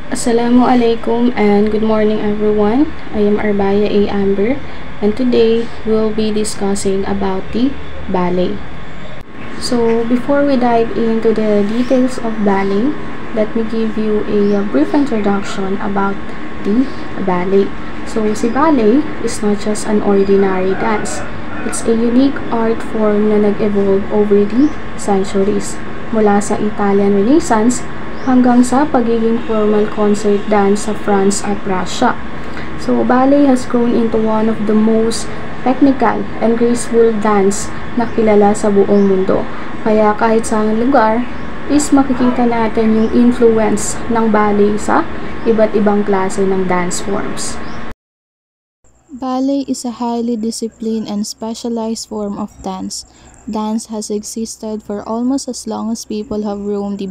Assalamualaikum and good morning everyone. I am Arbaya A. Amber and today we'll be discussing about the ballet. So before we dive into the details of ballet, let me give you a brief introduction about the ballet. So si ballet is not just an ordinary dance. It's a unique art form na nag-evolve over the centuries mula sa Italian Renaissance hanggang sa pagiging formal concert dance sa France at Russia. So, ballet has grown into one of the most technical and graceful dance na kilala sa buong mundo. Kaya kahit sa lugar, is makikita natin yung influence ng ballet sa iba't ibang klase ng dance forms. Ballet is a highly disciplined and specialized form of dance. Dance has existed for almost as long as people have roamed the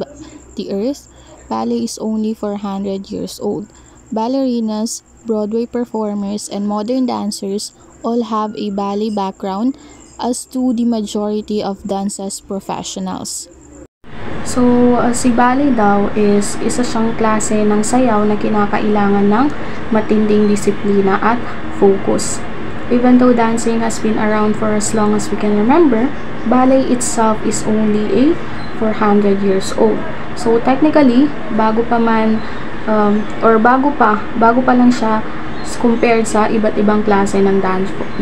earth. Ballet is only 400 years old. Ballerinas, Broadway performers, and modern dancers all have a ballet background, as do the majority of dances professionals. So, si ballet daw is isa siyang klase ng sayaw na kinakailangan ng matinding disiplina at focus. Even though dancing has been around for as long as we can remember, ballet itself is only a 400 years old. So technically, bago pa lang siya compared sa iba't ibang klase ng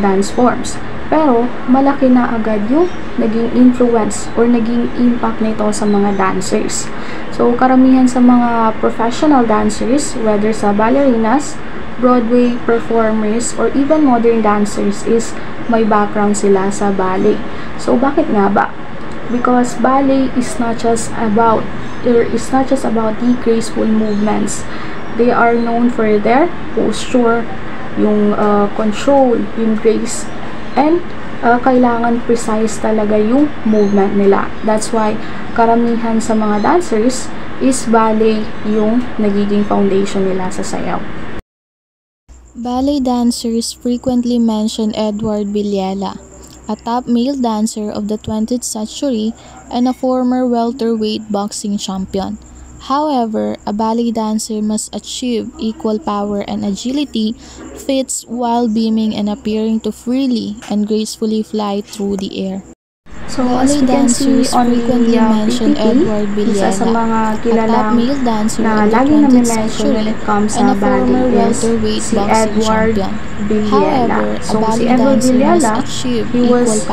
dance forms. Pero malaki na agad yung naging influence or naging impact nito sa mga dancers. So karamihan sa mga professional dancers, whether sa ballerinas, Broadway performers, or even modern dancers is may background sila sa ballet. So bakit nga ba? Because ballet is not just about the graceful movements. They are known for their posture, yung control, yung grace, and kailangan precise talaga yung movement nila. That's why karamihan sa mga dancers is ballet yung nagiging foundation nila sa sayaw. Ballet dancers frequently mention Edward Villela, a top male dancer of the 20th century and a former welterweight boxing champion. However, a ballet dancer must achieve equal power and agility feats while beaming and appearing to freely and gracefully fly through the air. So, as we can see on the PPT, isa sa mga kilalang na lagi namin mention when it comes sa ballet is si Edward Villela. So, si Edward Villela, he was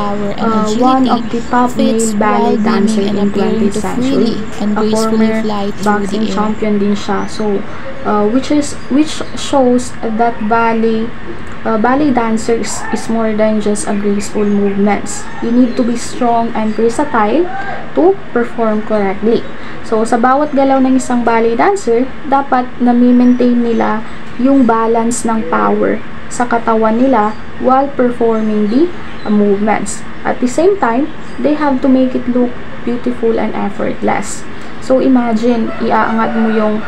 one of the top male ballet dancers in 20th century. A former boxing champion din siya. So, which shows that ballet dancers is more than just a graceful movements. You need to be strong and versatile to perform correctly. So, sa bawat galaw ng isang ballet dancer, dapat nami-maintain nila yung balance ng power sa katawan nila while performing the movements. At the same time, they have to make it look beautiful and effortless. So, imagine, iaangat mo yung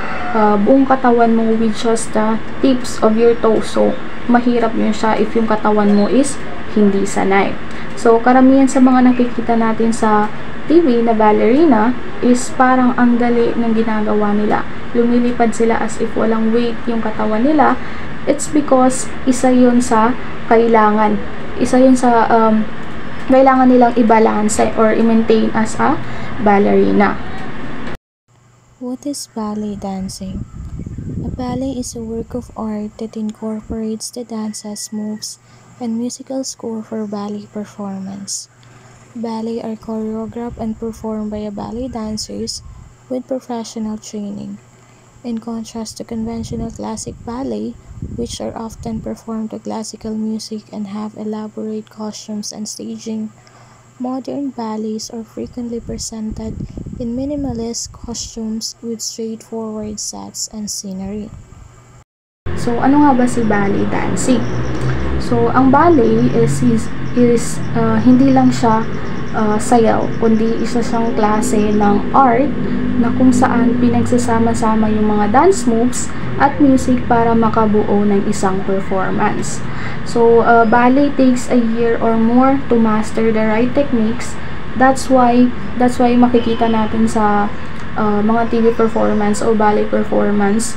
buong katawan mo with just the tips of your toes. So, mahirap yun siya if yung katawan mo is hindi sanay. So, karamihan sa mga nakikita natin sa TV na ballerina is parang ang dali ng ginagawa nila. Lumilipad sila as if walang weight yung katawan nila. It's because isa yun sa kailangan. Isa yun sa kailangan nilang i-balance or i-maintain as a ballerina. What is ballet dancing? A ballet is a work of art that incorporates the dance's moves and musical score for ballet performance. Ballet are choreographed and performed by ballet dancers with professional training. In contrast to conventional classic ballet, which are often performed to classical music and have elaborate costumes and staging, modern ballets are frequently presented in minimalist costumes with straightforward sets and scenery. So, ano nga ba si ballet dancing? So, ang ballet is hindi lang siya sayaw, kundi isa siyang klase ng art na kung saan pinagsasama-sama yung mga dance moves at music para makabuo ng isang performance. So, ballet takes a year or more to master the right techniques. That's why makikita natin sa mga TV performance o ballet performance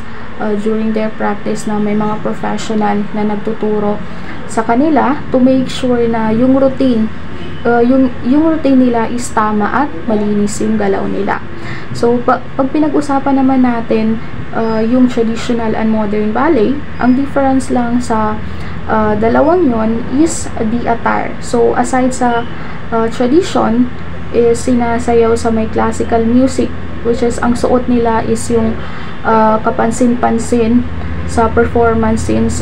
during their practice na may mga professional na nagtuturo sa kanila to make sure na yung routine nila is tama at malinis yung galaw nila. So, pag pinag-usapan naman natin yung traditional and modern ballet, ang difference lang sa dalawang yon is the attire. So, aside sa tradition, is sinasayaw sa may classical music, which is ang suot nila is yung kapansin-pansin sa performance since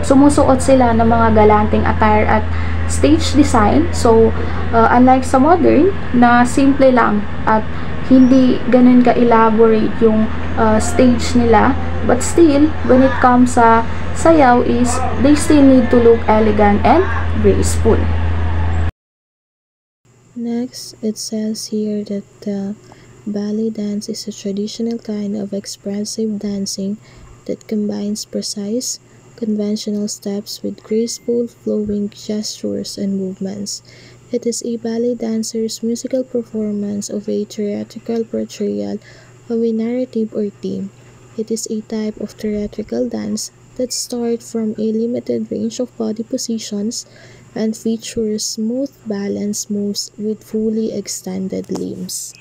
sumusuot sila ng mga galanting attire at stage design. So, unlike sa modern, na simple lang at hindi ganun ka-elaborate yung stage nila, but still, when it comes sa sayaw is, they still need to look elegant and graceful. Next, it says here that the ballet dance is a traditional kind of expressive dancing that combines precise, conventional steps with graceful, flowing gestures and movements. It is a ballet dancer's musical performance of a theatrical portrayal of a narrative or theme. It is a type of theatrical dance that starts from a limited range of body positions and features smooth balance moves with fully extended limbs.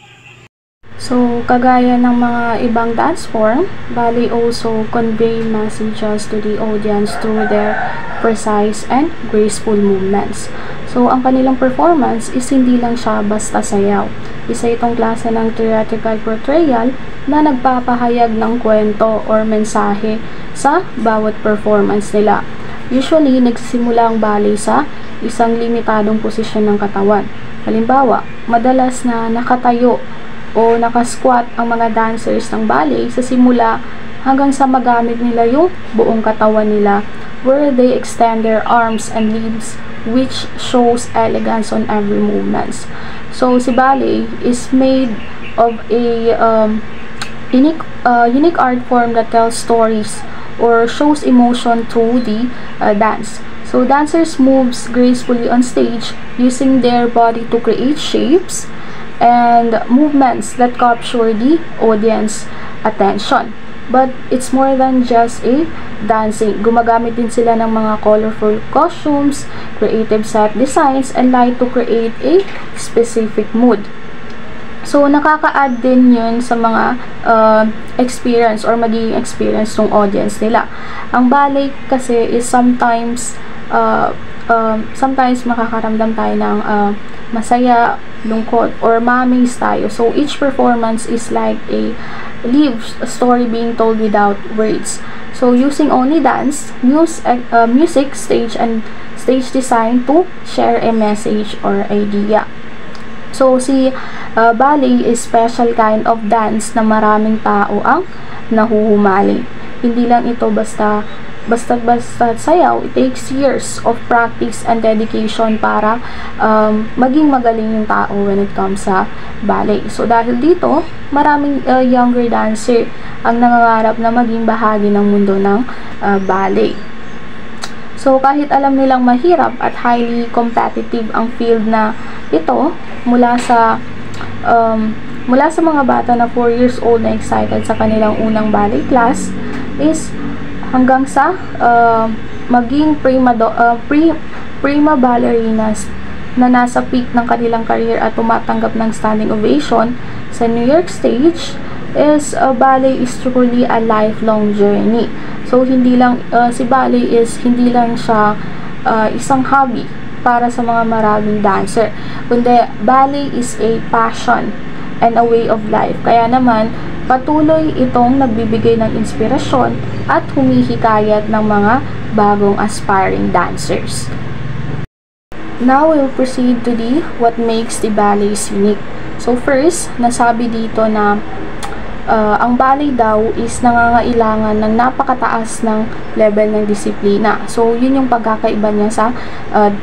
So, kagaya ng mga ibang dance form, ballet also convey messages to the audience through their precise and graceful movements. So, ang kanilang performance is hindi lang siya basta sayaw. Isa itong klase ng theatrical portrayal na nagpapahayag ng kwento or mensahe sa bawat performance nila. Usually, nagsisimula ang ballet sa isang limitadong posisyon ng katawan. Halimbawa, madalas na nakatayo o nakasquat ang mga dancers ng ballet sa simula hanggang sa magamit nila yung buong katawan nila, where they extend their arms and limbs, which shows elegance on every movements. So, si ballet is made of a unique art form that tells stories or shows emotion through the dance. So, dancers moves gracefully on stage using their body to create shapes and movements that capture the audience attention. But it's more than just a dancing. Gumagamit din sila ng mga colorful costumes, creative set designs, and light to create a specific mood. So, nakaka-add din yun sa mga experience or magiging experience ng audience nila. Ang ballet kasi is sometimes makakaramdam tayo ng masaya, lungkot, or ma-amaze tayo. So, each performance is like a story being told without words. So, using only dance, music, stage, and stage design to share a message or idea. So, si ballet is special kind of dance na maraming tao ang nahuhumali. Hindi lang ito basta sayaw. It takes years of practice and dedication para maging magaling yung tao when it comes sa ballet. So, dahil dito, maraming younger dancer ang nangangarap na maging bahagi ng mundo ng ballet. So, kahit alam nilang mahirap at highly competitive ang field na ito, mula sa mga bata na 4 years old na excited sa kanilang unang ballet class is hanggang sa maging prima ballerinas na nasa peak ng kanilang career at tumatanggap ng standing ovation sa New York stage, is ballet is truly a lifelong journey. So, hindi lang si ballet is hindi lang siya isang hobby para sa mga maraming dancer, kundi ballet is a passion and a way of life. Kaya naman, patuloy itong nagbibigay ng inspirasyon at humihikayat ng mga bagong aspiring dancers. Now, we'll proceed to what makes the ballets unique. So, first, nasabi dito na ang ballet daw is nangangailangan ng napakataas ng level ng disiplina. So, yun yung pagkakaiba niya sa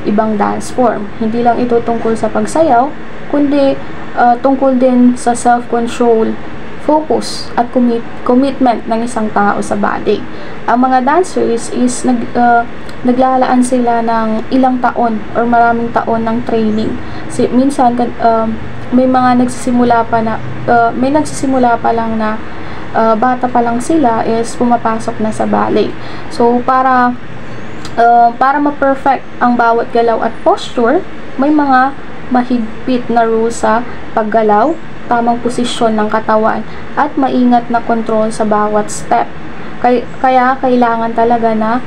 ibang dance form. Hindi lang ito tungkol sa pagsayaw, kundi tungkol din sa self-control, focus, at commitment ng isang tao sa ballet. Ang mga dancers is naglalaan sila ng ilang taon or maraming taon ng training. Minsan, may mga nagsisimula pa na may nagsisimula pa lang na bata pa lang sila is pumapasok na sa ballet. So para ma-perfect ang bawat galaw at posture, may mga mahigpit na rules sa paggalaw, tamang posisyon ng katawan, at maingat na control sa bawat step. Kaya kailangan talaga na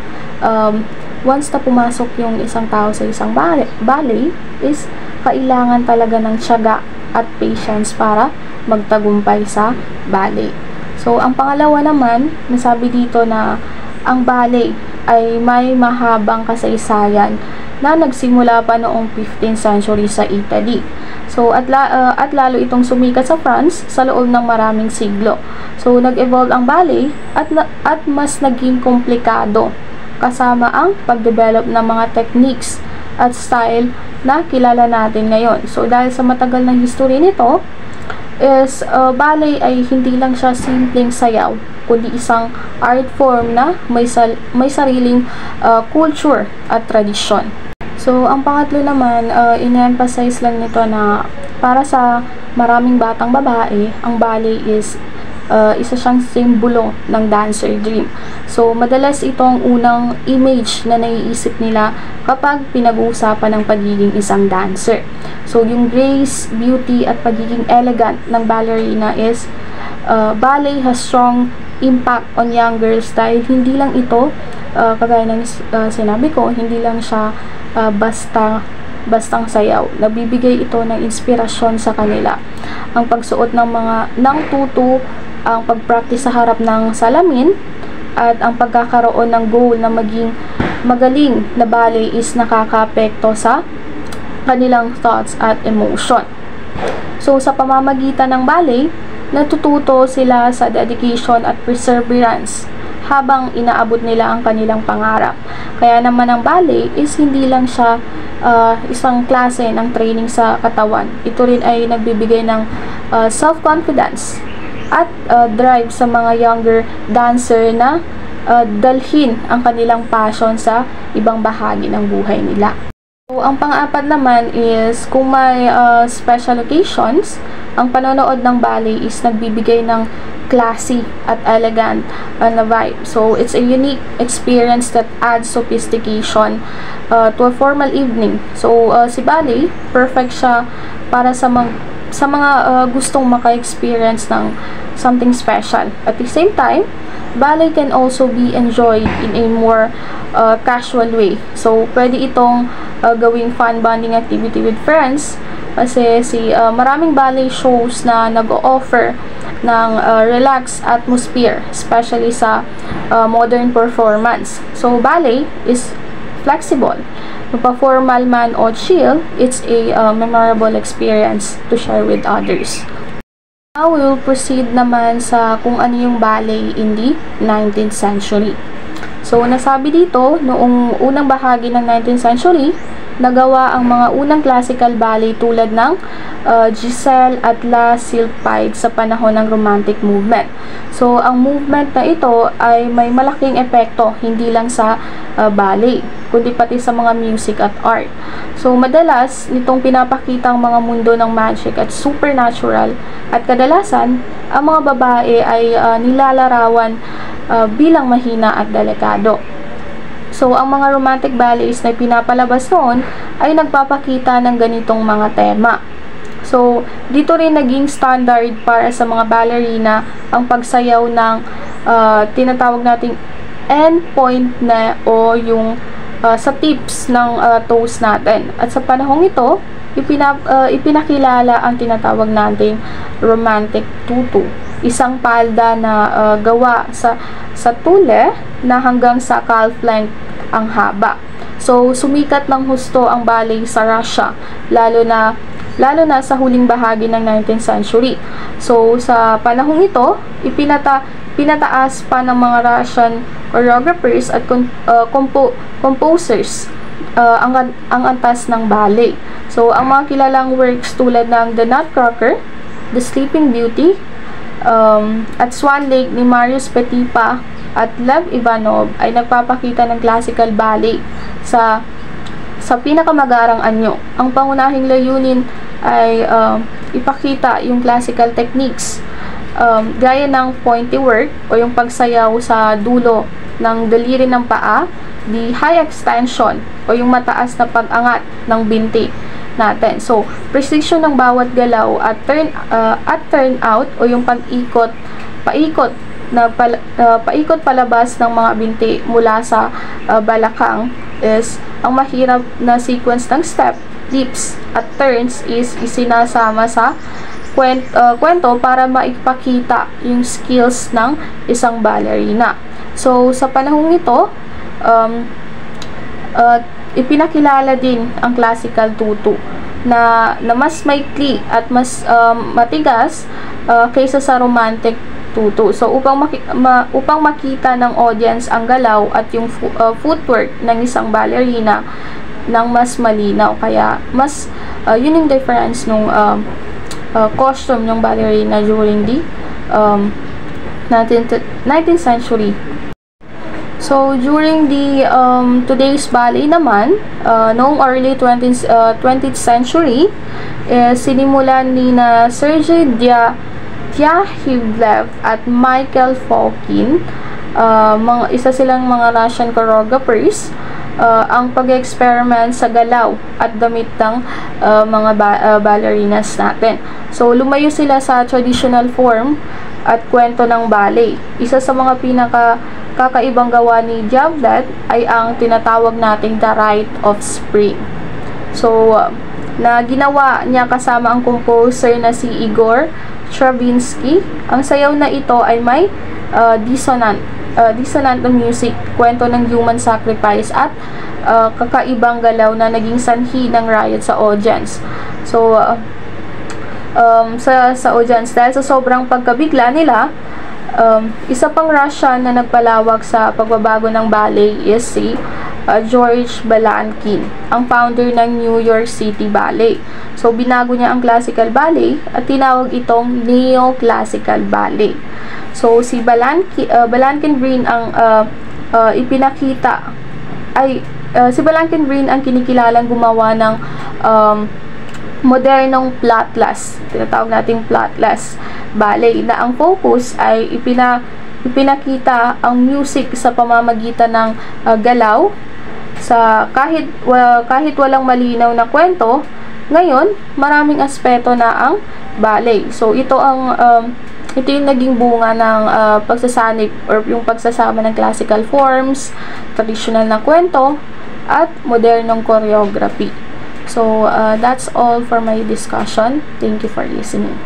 once na pumasok yung isang tao sa isang ballet is kailangan talaga ng tiyaga at patience para magtagumpay sa ballet. So, ang pangalawa naman, nasabi dito na ang ballet ay may mahabang kasaysayan na nagsimula pa noong 15th century sa Italy. So, at lalo itong sumikat sa France sa loob ng maraming siglo. So, nag-evolve ang ballet at mas naging komplikado kasama ang pag-develop ng mga techniques at style na kilala natin ngayon. So, dahil sa matagal na history nito, is ballet ay hindi lang siya simpleng sayaw, kundi isang art form na may sariling culture at tradisyon. So, ang pangatlo naman, in-emphasize lang nito na para sa maraming batang babae, ang ballet is isa siyang simbolo ng dancer dream. So, madalas itong unang image na naiisip nila kapag pinag-uusapan ng pagiging isang dancer. So, yung grace, beauty, at pagiging elegant ng ballerina is ballet has strong impact on young girls dahil hindi lang ito, kagaya ng sinabi ko, hindi lang siya bastang sayaw. Nabibigay ito ng inspirasyon sa kanila. Ang pagsuot ng tutu, ang pagpractice sa harap ng salamin, at ang pagkakaroon ng goal na maging magaling na ballet is nakakaapekto sa kanilang thoughts at emotion. So, sa pamamagitan ng ballet, natututo sila sa dedication at perseverance habang inaabot nila ang kanilang pangarap. Kaya naman ang ballet is hindi lang siya isang klase ng training sa katawan. Ito rin ay nagbibigay ng self-confidence at drive sa mga younger dancer na dalhin ang kanilang passion sa ibang bahagi ng buhay nila. So, ang pang-apat naman is kung may special occasions, ang panonood ng ballet is nagbibigay ng classy at elegant na vibe. So, it's a unique experience that adds sophistication to a formal evening. So, si ballet, perfect siya para sa mga gustong maka-experience ng something special. At the same time, ballet can also be enjoyed in a more casual way. So, pwede itong gawing fun bonding activity with friends kasi maraming ballet shows na nag-o-offer ng relaxed atmosphere, especially sa modern performance. So, ballet is flexible. Mapa-formal man o chill, it's a memorable experience to share with others. Now, we will proceed naman sa kung ano yung ballet in the 19th century. So, nasabi dito, noong unang bahagi ng 19th century, nagawa ang mga unang classical ballet tulad ng Giselle at La Sylphide sa panahon ng Romantic movement. So, ang movement na ito ay may malaking epekto hindi lang sa ballet, kundi pati sa mga music at art. So, madalas nitong pinapakita ang mga mundo ng magic at supernatural, at kadalasan ang mga babae ay nilalarawan bilang mahina at delikado. So, ang mga romantic ballets na pinapalabas noon ay nagpapakita ng ganitong mga tema. So, dito rin naging standard para sa mga ballerina ang pagsayaw ng tinatawag nating end point na o yung sa tips ng toes natin. At sa panahong ito, ipinakilala ang tinatawag nating romantic tutu. Isang palda na gawa sa tule na hanggang sa calf length ang haba. So, sumikat ng husto ang ballet sa Russia, lalo na sa huling bahagi ng 19th century. So, sa panahong ito, pinataas pa ng mga Russian choreographers at composers ang antas ng ballet. So, ang mga kilalang works tulad ng The Nutcracker, The Sleeping Beauty, at Swan Lake ni Marius Petipa at Lev Ivanov ay nagpapakita ng classical ballet sa pinakamagarang anyo. Ang pangunahing layunin ay ipakita yung classical techniques gaya ng pointy work o yung pagsayaw sa dulo ng daliri ng paa, the high extension o yung mataas na pag-angat ng binti natin. So, precision ng bawat galaw at turn out o yung paikot palabas ng mga binti mula sa balakang is ang mahirap na sequence ng step, leaps at turns is isinasama sa kwento para maipakita yung skills ng isang ballerina. So, sa panahong ito, ipinakilala din ang classical tutu na mas maikli at mas matigas kaysa sa romantic tutu. So, upang makita ng audience ang galaw at yung footwork ng isang ballerina ng mas malinaw. Kaya, yun yung difference nung costume ng ballerina during the 19th century. So, during the today's ballet naman, noong early 20th century, sinimulan ni na Sergei Diaghilev at Michael Fokin, isa silang mga Russian choreographers, ang pag-experiment sa galaw at damit ng mga ballerinas natin. So, lumayo sila sa traditional form at kwento ng ballet. Isa sa mga kakaibang gawa ni Diaghilev ay ang tinatawag nating The Rite of Spring. So, na ginawa niya kasama ang composer na si Igor Stravinsky. Ang sayaw na ito ay may dissonant na music, kwento ng human sacrifice at kakaibang galaw na naging sanhi ng riot sa audience. So, sa audience, dahil sa sobrang pagkabigla nila, isa pang Russian na nagpalawak sa pagbabago ng ballet is si George Balanchine, ang founder ng New York City Ballet. So, binago niya ang classical ballet at tinawag itong neo-classical ballet. So, si Balanchine Green ang si Balanchine Green ang kinikilalang gumawa ng modernong plotless, tinatawag nating plotless ballet, na ang focus ay ipinakita ang music sa pamamagitan ng galaw sa kahit walang malinaw na kwento. Ngayon, maraming aspeto na ang ballet. So, ito yung naging bunga ng pagsasanib or yung pagsasama ng classical forms, traditional na kwento, at modernong choreography. So, that's all for my discussion. Thank you for listening.